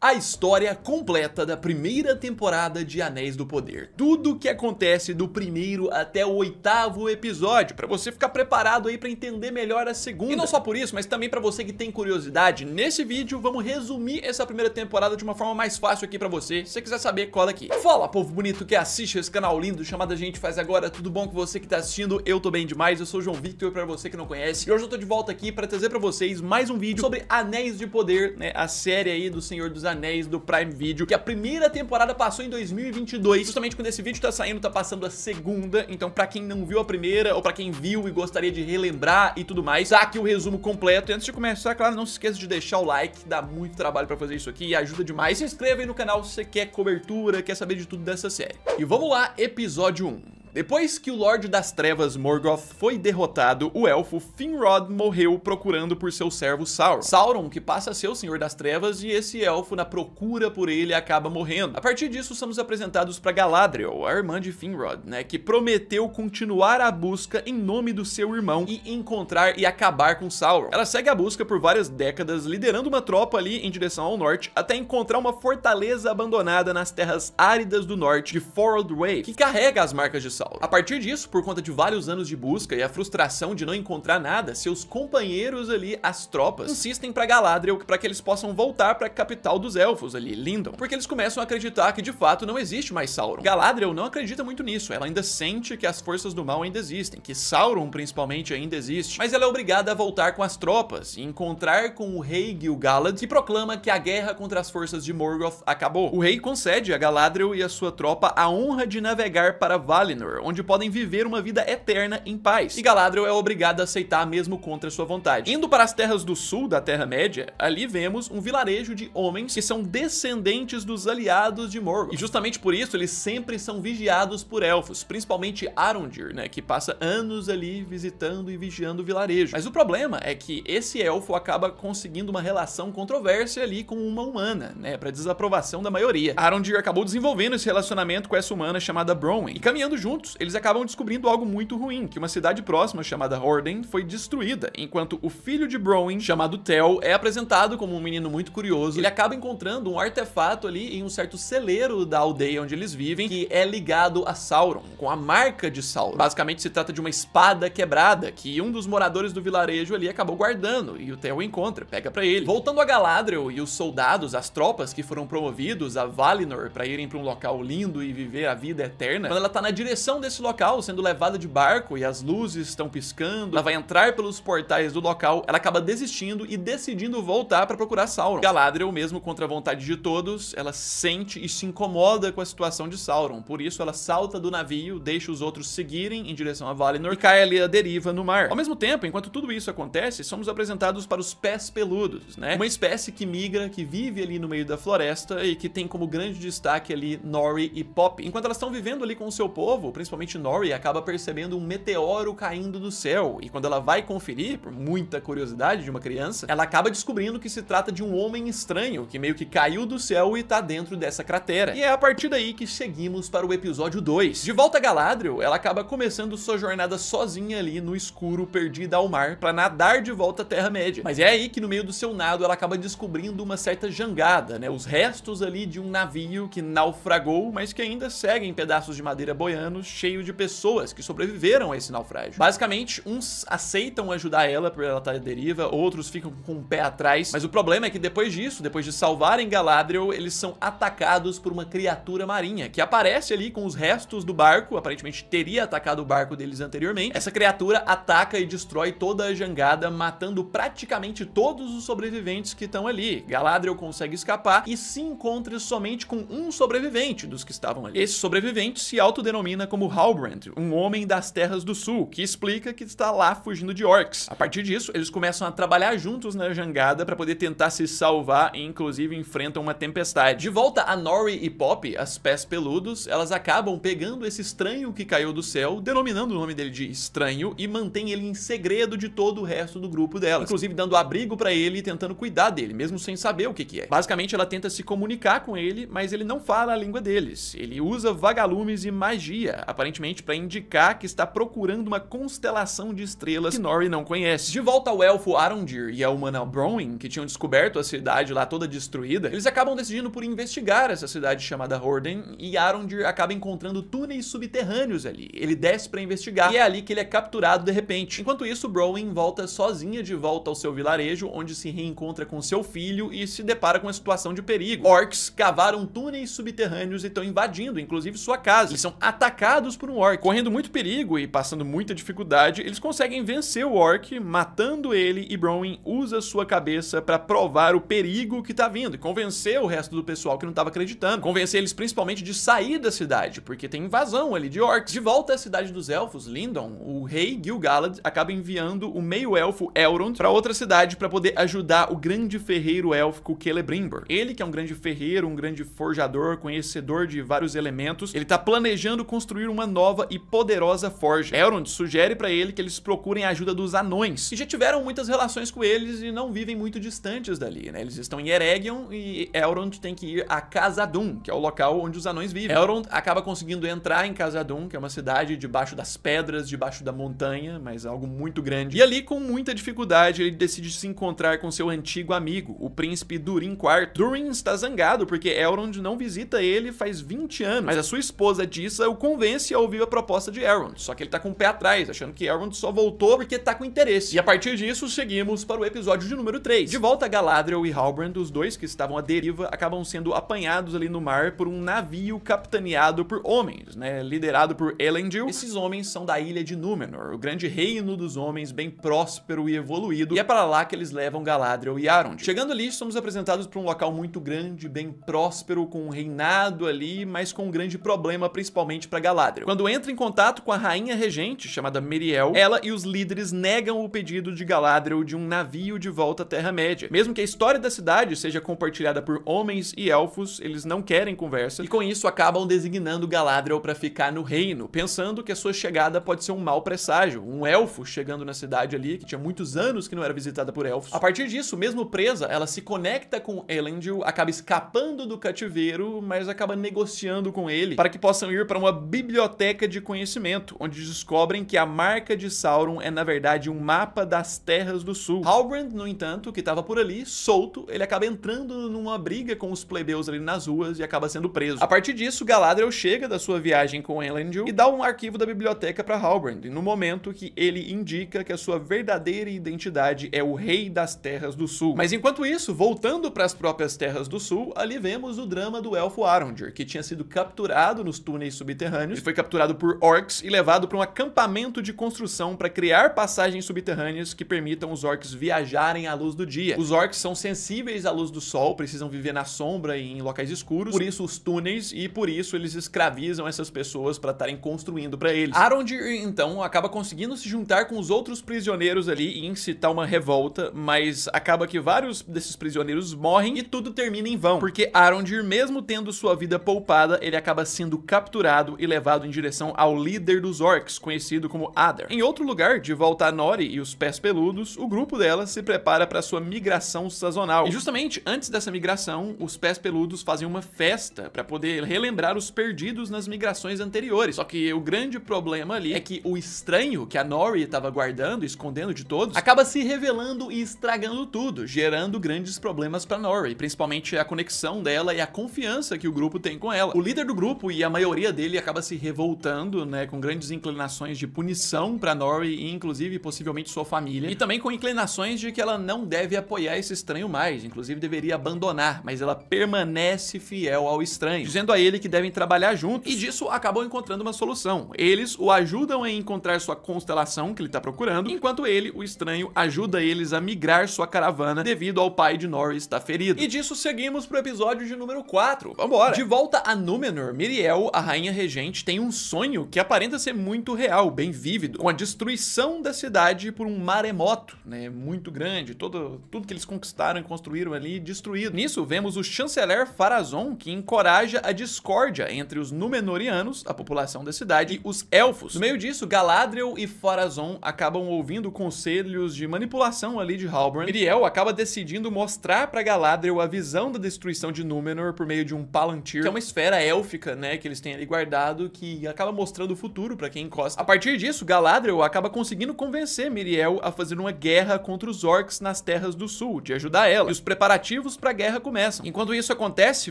a história completa da primeira temporada de Anéis do Poder. Tudo o que acontece do primeiro até o 8º episódio, pra você ficar preparado aí pra entender melhor a segunda. E não só por isso, mas também pra você que tem curiosidade, nesse vídeo vamos resumir essa primeira temporada de uma forma mais fácil aqui pra você, se você quiser saber, cola aqui. Fala, povo bonito que assiste esse canal lindo chamado A Gente Faz Agora, tudo bom com você que tá assistindo? Eu tô bem demais, eu sou o João Victor, pra você que não conhece, e hoje eu tô de volta aqui pra trazer pra vocês mais um vídeo sobre Anéis de Poder, né, a série aí do Senhor dos Anéis do Prime Video, que a primeira temporada passou em 2022, justamente quando esse vídeo tá saindo, tá passando a segunda, então pra quem não viu a primeira, ou pra quem viu e gostaria de relembrar e tudo mais, tá aqui o resumo completo. E antes de começar, claro, não se esqueça de deixar o like, dá muito trabalho pra fazer isso aqui e ajuda demais. Se inscreva aí no canal se você quer cobertura, quer saber de tudo dessa série. E vamos lá, episódio 1. Depois que o Lorde das Trevas Morgoth foi derrotado, o elfo Finrod morreu procurando por seu servo Sauron. Sauron, que passa a ser o Senhor das Trevas, e esse elfo, na procura por ele, acaba morrendo. A partir disso, somos apresentados para Galadriel, a irmã de Finrod, né, que prometeu continuar a busca em nome do seu irmão e encontrar e acabar com Sauron. Ela segue a busca por várias décadas, liderando uma tropa ali em direção ao norte, até encontrar uma fortaleza abandonada nas terras áridas do norte de Forodwave, que carrega as marcas de Sauron. A partir disso, por conta de vários anos de busca e a frustração de não encontrar nada, seus companheiros ali, as tropas, insistem pra Galadriel para que eles possam voltar para a capital dos elfos ali, Lindon, porque eles começam a acreditar que de fato não existe mais Sauron. Galadriel não acredita muito nisso, ela ainda sente que as forças do mal ainda existem, que Sauron principalmente ainda existe, mas ela é obrigada a voltar com as tropas e encontrar com o rei Gil-galad, que proclama que a guerra contra as forças de Morgoth acabou. O rei concede a Galadriel e a sua tropa a honra de navegar para Valinor, onde podem viver uma vida eterna em paz. E Galadriel é obrigada a aceitar mesmo contra sua vontade. Indo para as terras do sul da Terra-média, ali vemos um vilarejo de homens que são descendentes dos aliados de Morgoth. E justamente por isso eles sempre são vigiados por elfos, principalmente Arondir, né, que passa anos ali visitando e vigiando o vilarejo. Mas o problema é que esse elfo acaba conseguindo uma relação controversa ali com uma humana, né, para desaprovação da maioria. Arondir acabou desenvolvendo esse relacionamento com essa humana chamada Bronwyn, e caminhando juntos, eles acabam descobrindo algo muito ruim, que uma cidade próxima chamada Horden foi destruída, enquanto o filho de Bronwyn, chamado Tel, é apresentado como um menino muito curioso. Ele acaba encontrando um artefato ali em um certo celeiro da aldeia onde eles vivem, que é ligado a Sauron, com a marca de Sauron. Basicamente se trata de uma espada quebrada, que um dos moradores do vilarejo ali acabou guardando, e o Tel encontra, pega pra ele. Voltando a Galadriel e os soldados, as tropas que foram promovidos a Valinor pra irem pra um local lindo e viver a vida eterna, quando ela tá na direção desse local, sendo levada de barco e as luzes estão piscando, ela vai entrar pelos portais do local, ela acaba desistindo e decidindo voltar para procurar Sauron. Galadriel, mesmo contra a vontade de todos, ela sente e se incomoda com a situação de Sauron, por isso ela salta do navio, deixa os outros seguirem em direção a Valinor e cai ali à deriva no mar. Ao mesmo tempo, enquanto tudo isso acontece, somos apresentados para os Pés Peludos, né? Uma espécie que migra, que vive ali no meio da floresta e que tem como grande destaque ali Nori e Pop. Enquanto elas estão vivendo ali com o seu povo, principalmente Nori acaba percebendo um meteoro caindo do céu, e quando ela vai conferir, por muita curiosidade de uma criança, ela acaba descobrindo que se trata de um homem estranho, que meio que caiu do céu e tá dentro dessa cratera. E é a partir daí que seguimos para o episódio 2. De volta a Galadriel, ela acaba começando sua jornada sozinha ali no escuro, perdida ao mar, para nadar de volta à Terra-média. Mas é aí que no meio do seu nado ela acaba descobrindo uma certa jangada, né? Os restos ali de um navio que naufragou, mas que ainda segue em pedaços de madeira boianos, cheio de pessoas que sobreviveram a esse naufrágio. Basicamente, uns aceitam ajudar ela por ela estar à deriva, outros ficam com o pé atrás, mas o problema é que depois disso, depois de salvarem Galadriel, eles são atacados por uma criatura marinha, que aparece ali com os restos do barco, aparentemente teria atacado o barco deles anteriormente. Essa criatura ataca e destrói toda a jangada, matando praticamente todos os sobreviventes que estão ali. Galadriel consegue escapar e se encontra somente com um sobrevivente dos que estavam ali. Esse sobrevivente se autodenomina como Halbrand, um homem das Terras do Sul, que explica que está lá fugindo de orcs. A partir disso, eles começam a trabalhar juntos na jangada para poder tentar se salvar e inclusive enfrentam uma tempestade. De volta a Nori e Pop, as Pés Peludos, elas acabam pegando esse estranho que caiu do céu, denominando o nome dele de Estranho, e mantém ele em segredo de todo o resto do grupo dela, inclusive dando abrigo para ele e tentando cuidar dele, mesmo sem saber o que é. Basicamente, ela tenta se comunicar com ele, mas ele não fala a língua deles. Ele usa vagalumes e magia, aparentemente para indicar que está procurando uma constelação de estrelas que Nori não conhece. De volta ao elfo Arondir e ao humano Bronwyn, que tinham descoberto a cidade lá toda destruída, eles acabam decidindo por investigar essa cidade chamada Horden, e Arondir acaba encontrando túneis subterrâneos ali. Ele desce para investigar e é ali que ele é capturado de repente. Enquanto isso, Bronwyn volta sozinha de volta ao seu vilarejo, onde se reencontra com seu filho e se depara com uma situação de perigo. Orcs cavaram túneis subterrâneos e estão invadindo, inclusive, sua casa. Eles são atacados por um orc. Correndo muito perigo e passando muita dificuldade, eles conseguem vencer o orc, matando ele, e Bronwyn usa sua cabeça para provar o perigo que tá vindo e convencer o resto do pessoal que não tava acreditando. Convencer eles principalmente de sair da cidade, porque tem invasão ali de orcs. De volta à cidade dos elfos, Lindon, o rei Gil-galad acaba enviando o meio-elfo Elrond para outra cidade para poder ajudar o grande ferreiro élfico Celebrimbor. Ele, que é um grande ferreiro, um grande forjador, conhecedor de vários elementos, ele tá planejando construir uma nova e poderosa forja. Elrond sugere para ele que eles procurem a ajuda dos anões, que já tiveram muitas relações com eles e não vivem muito distantes dali, né? Eles estão em Eregion e Elrond tem que ir a Khazad-dûm, que é o local onde os anões vivem. Elrond acaba conseguindo entrar em Khazad-dûm, que é uma cidade debaixo das pedras, debaixo da montanha, mas algo muito grande. E ali, com muita dificuldade, ele decide se encontrar com seu antigo amigo, o príncipe Durin IV. Durin está zangado porque Elrond não visita ele faz 20 anos, mas a sua esposa Dissa o convence a ouvir a proposta de Elrond, só que ele tá com o pé atrás, achando que Elrond só voltou porque tá com interesse. E a partir disso, seguimos para o episódio de número 3. De volta a Galadriel e Halbrand, os dois que estavam à deriva acabam sendo apanhados ali no mar por um navio capitaneado por homens, né, liderado por Elendil. Esses homens são da ilha de Númenor, o grande reino dos homens, bem próspero e evoluído, e é para lá que eles levam Galadriel e Arond. Chegando ali, somos apresentados para um local muito grande, bem próspero, com um reinado ali, mas com um grande problema, principalmente para Galadriel. Quando entra em contato com a rainha regente, chamada Miriel, ela e os líderes negam o pedido de Galadriel de um navio de volta à Terra-média. Mesmo que a história da cidade seja compartilhada por homens e elfos, eles não querem conversa, e com isso acabam designando Galadriel para ficar no reino, pensando que a sua chegada pode ser um mau presságio, um elfo chegando na cidade ali, que tinha muitos anos que não era visitada por elfos. A partir disso, mesmo presa, ela se conecta com Elendil, acaba escapando do cativeiro, mas acaba negociando com ele para que possam ir para uma biblioteca de conhecimento, onde descobrem que a marca de Sauron é, na verdade, um mapa das Terras do Sul. Halbrand, no entanto, que estava por ali, solto, ele acaba entrando numa briga com os plebeus ali nas ruas e acaba sendo preso. A partir disso, Galadriel chega da sua viagem com Elendil e dá um arquivo da biblioteca para Halbrand, no momento que ele indica que a sua verdadeira identidade é o Rei das Terras do Sul. Mas enquanto isso, voltando para as próprias Terras do Sul, ali vemos o drama do elfo Arondir, que tinha sido capturado nos túneis subterrâneos. Ele foi capturado por orcs e levado para um acampamento de construção para criar passagens subterrâneas que permitam os orcs viajarem à luz do dia. Os orcs são sensíveis à luz do sol, precisam viver na sombra e em locais escuros, por isso os túneis, e por isso eles escravizam essas pessoas para estarem construindo para eles. Arondir, então, acaba conseguindo se juntar com os outros prisioneiros ali e incitar uma revolta, mas acaba que vários desses prisioneiros morrem e tudo termina em vão, porque Arondir, mesmo tendo sua vida poupada, ele acaba sendo capturado e levado em direção ao líder dos orcs, conhecido como Adar. Em outro lugar, de volta a Nori e os Pés Peludos, o grupo dela se prepara para sua migração sazonal. E justamente antes dessa migração, os Pés Peludos fazem uma festa para poder relembrar os perdidos nas migrações anteriores. Só que o grande problema ali é que o estranho que a Nori estava guardando, escondendo de todos, acaba se revelando e estragando tudo, gerando grandes problemas para Nori, principalmente a conexão dela e a confiança que o grupo tem com ela. O líder do grupo e a maioria dele acaba se revoltando, né, com grandes inclinações de punição para Nori e inclusive possivelmente sua família, e também com inclinações de que ela não deve apoiar esse estranho mais, inclusive deveria abandonar, mas ela permanece fiel ao estranho, dizendo a ele que devem trabalhar juntos, e disso acabam encontrando uma solução. Eles o ajudam a encontrar sua constelação que ele tá procurando, enquanto ele, o estranho, ajuda eles a migrar sua caravana devido ao pai de Nori estar ferido. E disso seguimos pro episódio de número 4. Vambora! De volta a Númenor, Miriel, a rainha regente, tem um sonho que aparenta ser muito real, bem vívido, com a destruição da cidade por um maremoto, né, muito grande, tudo que eles conquistaram e construíram ali, destruído. Nisso, vemos o chanceler Pharazôn, que encoraja a discórdia entre os Númenóreanos, a população da cidade, e os elfos. No meio disso, Galadriel e Pharazôn acabam ouvindo conselhos de manipulação ali de Halbrand. Miriel acaba decidindo mostrar para Galadriel a visão da destruição de Númenor por meio de um Palantir, que é uma esfera élfica, né, que eles têm ali guardado, que acaba mostrando o futuro pra quem encosta. A partir disso, Galadriel acaba conseguindo convencer Míriel a fazer uma guerra contra os orcs nas Terras do Sul, de ajudar ela. E os preparativos pra guerra começam. Enquanto isso acontece,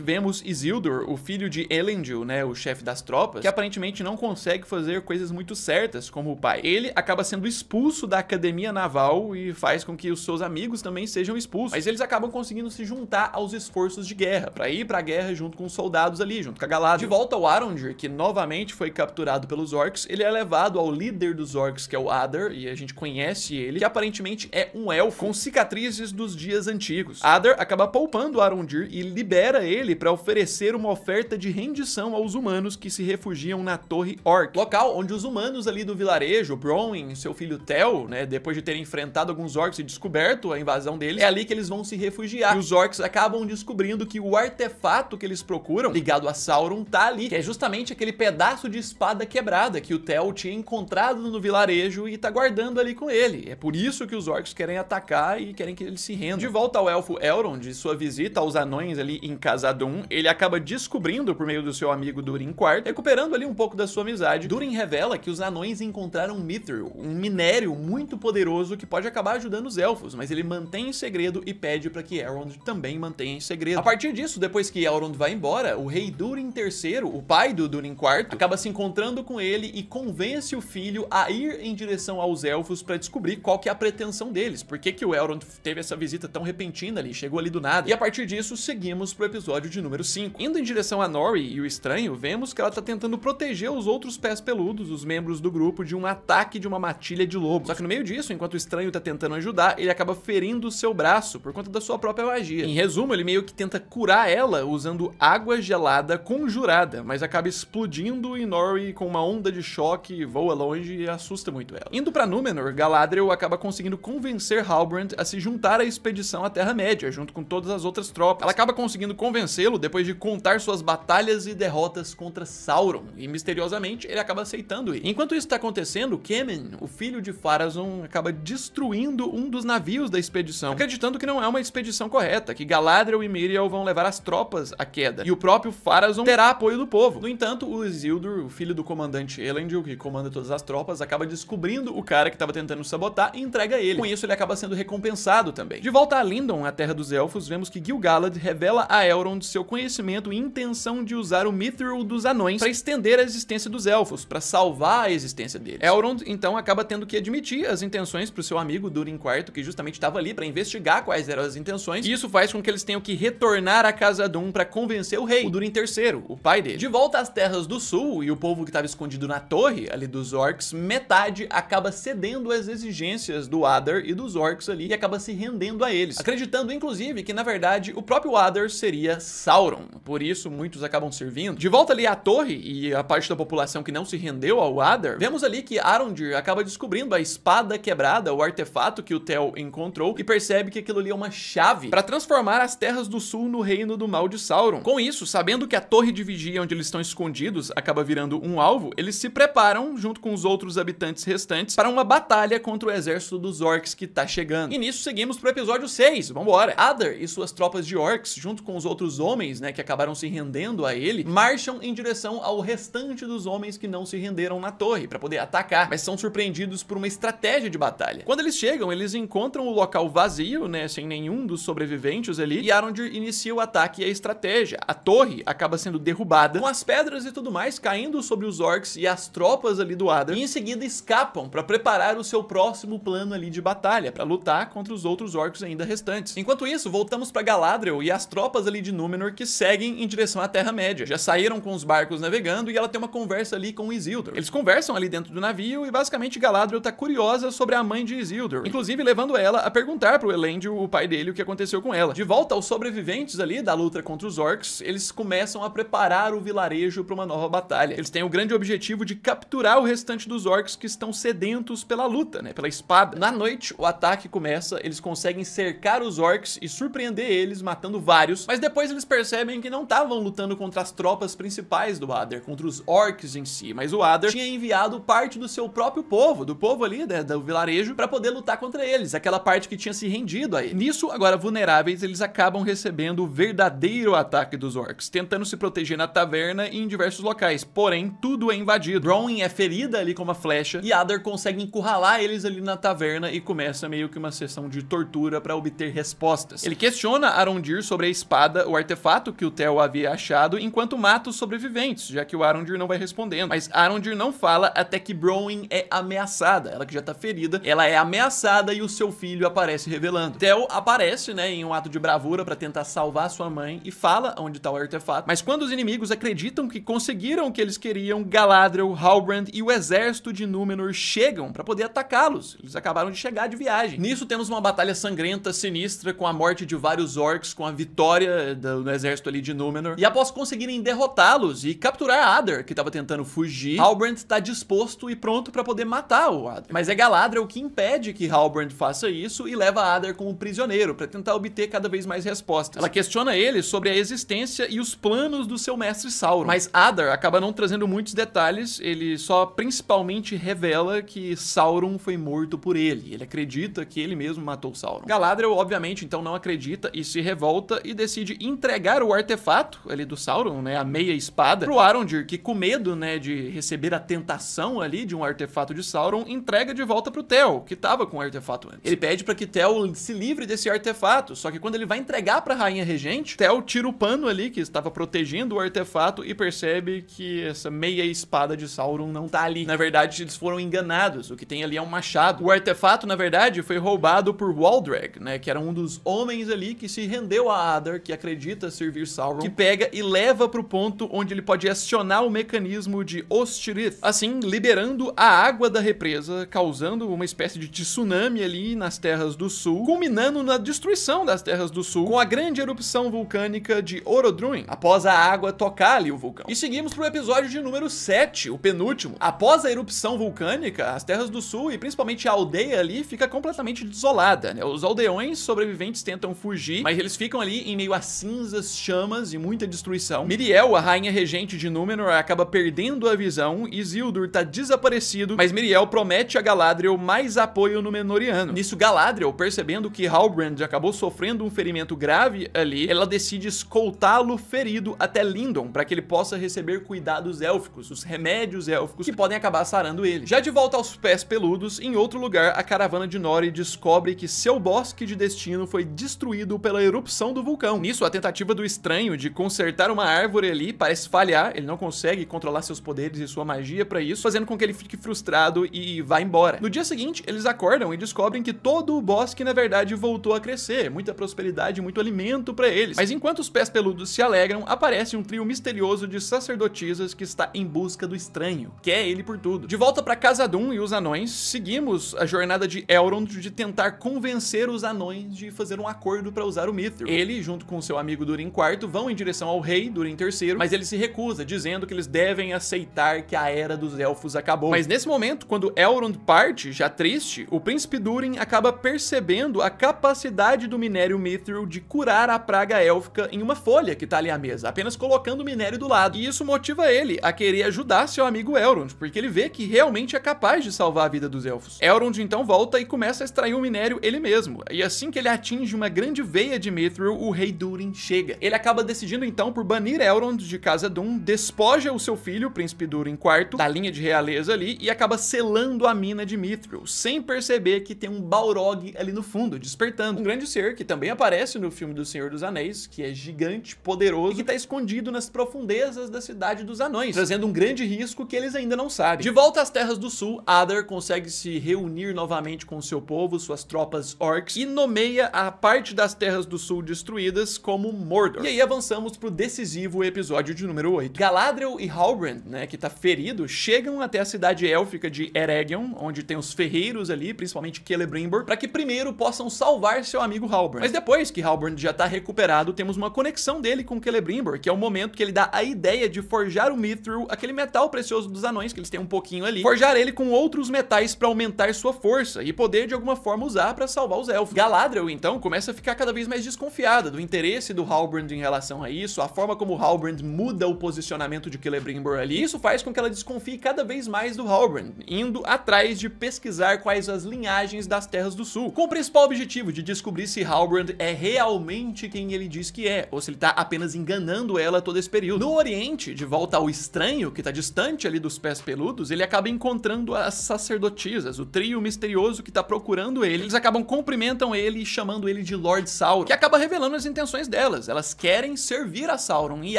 vemos Isildur, o filho de Elendil, né, o chefe das tropas, que aparentemente não consegue fazer coisas muito certas como o pai. Ele acaba sendo expulso da academia naval e faz com que os seus amigos também sejam expulsos. Mas eles acabam conseguindo se juntar aos esforços de guerra, pra ir pra guerra junto com os soldados ali, junto com a Galadriel. De volta ao Arondir, que novamente foi capturado pelos orcs, ele é levado ao líder dos orcs, que é o Adar, e a gente conhece ele, que aparentemente é um elfo com cicatrizes dos dias antigos. Adar acaba poupando Arondir e libera ele pra oferecer uma oferta de rendição aos humanos que se refugiam na Torre Orc, local onde os humanos ali do vilarejo, Bronwyn e seu filho Tel, né, depois de terem enfrentado alguns orcs e descoberto a invasão deles, é ali que eles vão se refugiar. E os orcs acabam descobrindo que o artefato que eles procuram, ligado a Sauron, tá ali, que é justamente aquele pedaço de espada quebrada que o Tel tinha encontrado no vilarejo e tá guardando ali com ele. É por isso que os orcs querem atacar e querem que ele se renda. De volta ao elfo Elrond, de sua visita aos anões ali em Khazad-dûm, ele acaba descobrindo por meio do seu amigo Durin IV, recuperando ali um pouco da sua amizade. Durin revela que os anões encontraram Mithril, um minério muito poderoso que pode acabar ajudando os elfos, mas ele mantém em segredo e pede para que Elrond também mantenha em segredo. A partir disso, depois que Elrond vai embora, o rei Durin III, o pai do Durin IV, acaba se encontrando com ele e convence o filho a ir em direção aos elfos para descobrir qual que é a pretensão deles, por que o Elrond teve essa visita tão repentina ali, chegou ali do nada. E a partir disso, seguimos pro episódio de número 5. Indo em direção a Nori e o Estranho, vemos que ela tá tentando proteger os outros pés peludos, os membros do grupo, de um ataque de uma matilha de lobo. Só que no meio disso, enquanto o Estranho tá tentando ajudar, ele acaba ferindo o seu braço por conta da sua própria magia. Em resumo, ele meio que tenta curar ela usando água gelada conjurada, mas acaba explodindo e Nori, com uma onda de choque, voa longe e assusta muito ela. Indo pra Númenor, Galadriel acaba conseguindo convencer Halbrand a se juntar à expedição à Terra-média, junto com todas as outras tropas. Ela acaba conseguindo convencê-lo depois de contar suas batalhas e derrotas contra Sauron, e misteriosamente ele acaba aceitando ir. Enquanto isso está acontecendo, Kemen, o filho de Pharazôn, acaba destruindo um dos navios da expedição, acreditando que não é uma expedição correta, que Galadriel e Míriel vão levar as tropas à queda, e o próprio Pharazôn terá apoio do povo. No entanto, o Isildur, o filho do comandante Elendil, que comanda todas as tropas, acaba descobrindo o cara que estava tentando sabotar e entrega ele. Com isso, ele acaba sendo recompensado também. De volta a Lindon, a terra dos elfos, vemos que Gil-galad revela a Elrond seu conhecimento e intenção de usar o Mithril dos anões para estender a existência dos elfos, para salvar a existência deles. Elrond, então, acaba tendo que admitir as intenções pro seu amigo Durin IV, que justamente estava ali para investigar quais eram as intenções, e isso faz com que eles tenham que retornar a Khazad-dûm para convencer o rei, o Durin III, o pai dele. De volta às terras do sul, e o povo que estava escondido na torre, ali dos orcs, metade acaba cedendo às exigências do Adar e dos orcs ali, e acaba se rendendo a eles, acreditando, inclusive, que, na verdade, o próprio Adar seria Sauron. Por isso, muitos acabam servindo. De volta ali à torre, e a parte da população que não se rendeu ao Adar, vemos ali que Arondir acaba descobrindo a espada quebrada, o artefato que o Tel encontrou, e percebe que aquilo ali é uma chave para transformar as terras do sul no reino do mal de Sauron. Com isso, sabendo que a torre de vigia onde eles estão escondidos acaba virando um alvo, eles se preparam, junto com os outros habitantes restantes, para uma batalha contra o exército dos orcs que tá chegando. E nisso seguimos pro episódio 6, vambora! Adar e suas tropas de orcs, junto com os outros homens, né, que acabaram se rendendo a ele, marcham em direção ao restante dos homens que não se renderam na torre, para poder atacar, mas são surpreendidos por uma estratégia de batalha. Quando eles chegam, eles encontram o local vazio, né, sem nenhum dos sobreviventes ali, e Arondir inicia o ataque e a estratégia. A torre acaba sendo derrubada, com as pedras e tudo mais caindo sobre os orcs e as tropas ali do Adar, e em seguida escapam para preparar o seu próximo plano ali de batalha, para lutar contra os outros orcs ainda restantes. Enquanto isso, voltamos para Galadriel e as tropas ali de Númenor que seguem em direção à Terra-média. Já saíram com os barcos navegando e ela tem uma conversa ali com Isildur. Eles conversam ali dentro do navio e basicamente Galadriel tá curiosa sobre a mãe de Isildur, inclusive levando ela a perguntar pro Elendil, o pai dele, o que aconteceu com ela. De volta aos sobreviventes ali da luta contra os orcs, eles começam a preparar o vilarejo para uma nova batalha. Eles têm o grande objetivo de capturar o restante dos orcs que estão sedentos pela luta, né, pela espada. Na noite, o ataque começa, eles conseguem cercar os orcs e surpreender eles, matando vários, mas depois eles percebem que não estavam lutando contra as tropas principais do Adar, contra os orcs em si, mas o Adar tinha enviado parte do seu próprio povo, do povo ali, né, do vilarejo, para poder lutar contra eles, aquela parte que tinha se rendido a ele. Nisso, agora vulneráveis, eles acabam recebendo o verdadeiro ataque dos orcs, tentando se proteger na taverna e em diversos locais. atrás, porém tudo é invadido. Bronwyn é ferida ali com uma flecha e Adar consegue encurralar eles ali na taverna e começa meio que uma sessão de tortura para obter respostas. Ele questiona Arondir sobre a espada, o artefato que o Theo havia achado, enquanto mata os sobreviventes, já que o Arondir não vai respondendo. Mas Arondir não fala até que Bronwyn é ameaçada. Ela que já tá ferida, ela é ameaçada e o seu filho aparece revelando. Theo aparece, né, em um ato de bravura para tentar salvar sua mãe e fala onde tá o artefato. Mas quando os inimigos acreditam que conseguiram o que eles queriam, Galadriel, Halbrand e o exército de Númenor chegam para poder atacá-los. Eles acabaram de chegar de viagem. Nisso temos uma batalha sangrenta, sinistra, com a morte de vários orcs, com a vitória do exército ali de Númenor. E após conseguirem derrotá-los e capturar Adar, que tava tentando fugir, Halbrand tá disposto e pronto para poder matar o Adar. Mas é Galadriel que impede que Halbrand faça isso e leva Adar como prisioneiro para tentar obter cada vez mais respostas. Ela questiona ele sobre a existência e os planos do seu mestre Sauron. Mas Adar acaba não trazendo muitos detalhes, ele só principalmente revela que Sauron foi morto por ele. Ele acredita que ele mesmo matou Sauron. Galadriel, obviamente, então não acredita e se revolta e decide entregar o artefato ali do Sauron, né, a meia espada, pro Arondir, que com medo, né, de receber a tentação ali de um artefato de Sauron, entrega de volta pro Theo, que tava com o artefato antes. Ele pede para que Theo se livre desse artefato, só que quando ele vai entregar pra Rainha Regente, Theo tira o pano ali que estava protegendo o artefato e percebe que essa meia espada de Sauron não tá ali. Na verdade, eles foram enganados, o que tem ali é um machado. O artefato, na verdade, foi roubado por Waldrag, né, que era um dos homens ali que se rendeu a Adar, que acredita servir Sauron, que pega e leva pro ponto onde ele pode acionar o mecanismo de Ostirith, assim liberando a água da represa, causando uma espécie de tsunami ali nas Terras do Sul, culminando na destruição das Terras do Sul com a grande erupção vulcânica de Orodruin, após a água tocar ali o vulcão. E seguimos pro episódio de número 7, o penúltimo. Após a erupção vulcânica, as Terras do Sul e principalmente a aldeia ali fica completamente desolada, né? Os aldeões sobreviventes tentam fugir, mas eles ficam ali em meio a cinzas, chamas e muita destruição. Miriel, a rainha regente de Númenor, acaba perdendo a visão, Isildur tá desaparecido, mas Miriel promete a Galadriel mais apoio númenoriano. Nisso, Galadriel, percebendo que Halbrand acabou sofrendo um ferimento grave ali, ela decide escoltá-lo ferido até Lindon, para que ele possa receber cuidados élficos, os remédios élficos que podem acabar sarando ele. Já de volta aos pés peludos, em outro lugar, a caravana de Nori descobre que seu bosque de destino foi destruído pela erupção do vulcão. Nisso, a tentativa do estranho de consertar uma árvore ali parece falhar, ele não consegue controlar seus poderes e sua magia para isso, fazendo com que ele fique frustrado e vá embora. No dia seguinte, eles acordam e descobrem que todo o bosque, na verdade, voltou a crescer, muita prosperidade, muito alimento para eles. Mas enquanto os pés peludos se alegram, aparece um trio misterioso de sacerdotisas que está em busca do estranho, que é ele por tudo. De volta para Khazad-dûm e os anões, seguimos a jornada de Elrond de tentar convencer os anões de fazer um acordo para usar o Mithril. Ele, junto com seu amigo Durin IV, vão em direção ao rei Durin III, mas ele se recusa, dizendo que eles devem aceitar que a Era dos Elfos acabou. Mas nesse momento, quando Elrond parte, já triste, o príncipe Durin acaba percebendo a capacidade do minério Mithril de curar a praga élfica em uma folha que tá ali à mesa, apenas colocando o minério do lado. E isso motiva ele a querer ajudar seu amigo Elrond, porque ele vê que realmente é capaz de salvar a vida dos elfos. Elrond então volta e começa a extrair o minério ele mesmo. E assim que ele atinge uma grande veia de Mithril, o rei Durin chega. Ele acaba decidindo então por banir Elrond de Khazad-dûm, despoja o seu filho, o príncipe Durin IV, da linha de realeza ali e acaba selando a mina de Mithril, sem perceber que tem um Balrog ali no fundo, despertando. Um grande ser que também aparece no filme do Senhor dos Anéis, que é gigante, poderoso e que tá escondido nas profundezas da Cidade dos Anões, trazendo um grande risco que eles ainda não sabem. De volta às Terras do Sul, Adar consegue se reunir novamente com seu povo, suas tropas orcs, e nomeia a parte das Terras do Sul destruídas como Mordor. E aí avançamos pro decisivo episódio de número 8. Galadriel e Halbrand, né, que tá ferido, chegam até a cidade élfica de Eregion, onde tem os ferreiros ali, principalmente Celebrimbor, para que primeiro possam salvar seu amigo Halbrand. Mas depois que Halbrand já tá recuperado, temos uma conexão dele com Celebrimbor, que é o momento que ele dá a ideia de forjar o Mithril, aquele metal precioso dos anões, que eles têm um pouquinho ali, forjar ele com outros metais para aumentar sua força e poder de alguma forma usar para salvar os elfos. Galadriel, então, começa a ficar cada vez mais desconfiada do interesse do Halbrand em relação a isso, a forma como Halbrand muda o posicionamento de Celebrimbor ali. Isso faz com que ela desconfie cada vez mais do Halbrand, indo atrás de pesquisar quais as linhagens das Terras do Sul, com o principal objetivo de descobrir se Halbrand é realmente quem ele diz que é, ou se ele tá apenas enganando ela todo esse período. No Oriente, de volta ao estranho, que tá distante ali dos pés peludos, ele acaba encontrando as sacerdotisas, o trio misterioso que tá procurando ele. Eles acabam cumprimentam ele e chamando ele de Lord Sauron, que acaba revelando as intenções delas. Elas querem servir a Sauron e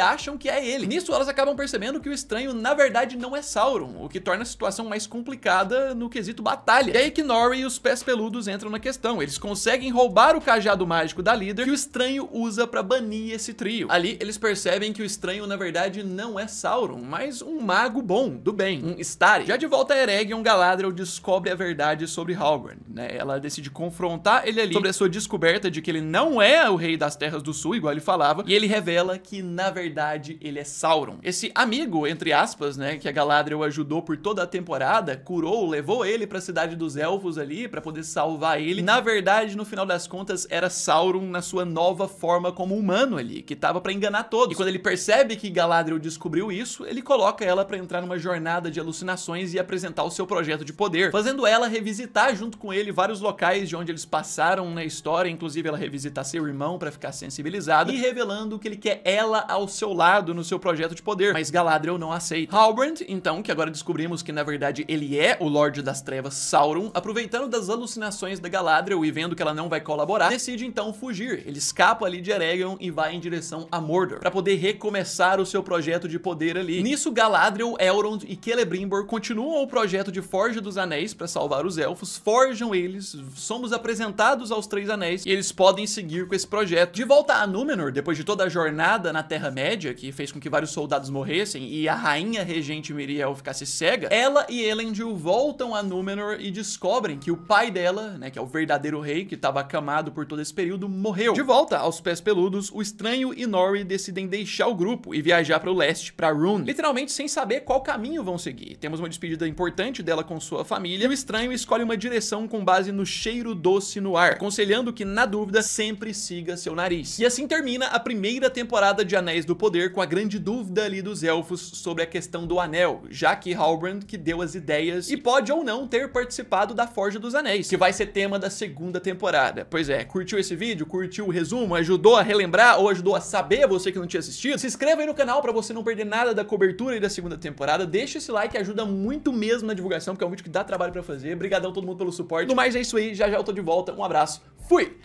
acham que é ele. Nisso, elas acabam percebendo que o estranho, na verdade, não é Sauron, o que torna a situação mais complicada no quesito batalha. E aí que Nori e os pés peludos entram na questão. Eles conseguem roubar o cajado mágico da líder que o estranho usa pra banir esse trio. Ali, eles percebem que o estranho, na verdade, não é Sauron, mas um mago bom, do bem, um Istari. Já de volta a Eregion, Galadriel descobre a verdade sobre Halbrand, né? Ela decide confrontar ele ali sobre a sua descoberta de que ele não é o rei das Terras do Sul, igual ele falava, e ele revela que, na verdade, ele é Sauron. Esse amigo, entre aspas, né, que a Galadriel ajudou por toda a temporada, curou, levou ele pra cidade dos elfos ali, pra poder salvar ele. Na verdade, no final das contas, era Sauron na sua nova forma como humano ali, que tava pra enganar todos. E quando ele percebe que Galadriel descobriu isso, ele coloca ela pra entrar numa jornada de alucinações e apresentar o seu projeto de poder, fazendo ela revisitar junto com ele vários locais de onde eles passaram na história, inclusive ela revisitar seu irmão pra ficar sensibilizada, e revelando que ele quer ela ao seu lado no seu projeto de poder, mas Galadriel não aceita. Halbrand, então, que agora descobrimos que na verdade ele é o Lorde das Trevas Sauron, aproveitando das alucinações da Galadriel e vendo que ela não vai colaborar, decide então fugir. Ele escapa ali de Eregion e vai em direção a Mordor, pra poder recomeçar o seu projeto de poder ali. Nisso, Galadriel, Elrond e Celebrimbor continuam o projeto de Forja dos Anéis pra salvar os elfos, forjam eles, somos apresentados aos Três Anéis e eles podem seguir com esse projeto. De volta a Númenor, depois de toda a jornada na Terra-média, que fez com que vários soldados morressem e a rainha regente Miriel ficasse cega, ela e Elendil voltam a Númenor e descobrem que o pai dela, né, que é o verdadeiro rei, que estava acamado por todo esse período, morreu. De volta aos pés peludos, o estranho e Nori decidem deixar o grupo e viajar para o leste, para Rhûn, literalmente sem saber qual caminho vão seguir. Temos uma despedida importante dela com sua família e o estranho escolhe uma direção com base no cheiro doce no ar, aconselhando que, na dúvida, sempre siga seu nariz. E assim termina a primeira temporada de Anéis do Poder, com a grande dúvida ali dos elfos sobre a questão do anel, já que Halbrand que deu as ideias e pode ou não ter participado da Forja dos Anéis, que vai ser tema da segunda temporada. Pois é, curtiu esse vídeo? Curtiu o resumo? Ajudou a relembrar ou ajudou a saber, você que não tinha assistido? Se inscreva aí no canal pra você não perder nada da cobertura e da segunda temporada. Deixa esse like, ajuda muito mesmo na divulgação, porque é um vídeo que dá trabalho pra fazer. Obrigadão a todo mundo pelo suporte. No mais é isso aí, já já eu tô de volta. Um abraço, fui!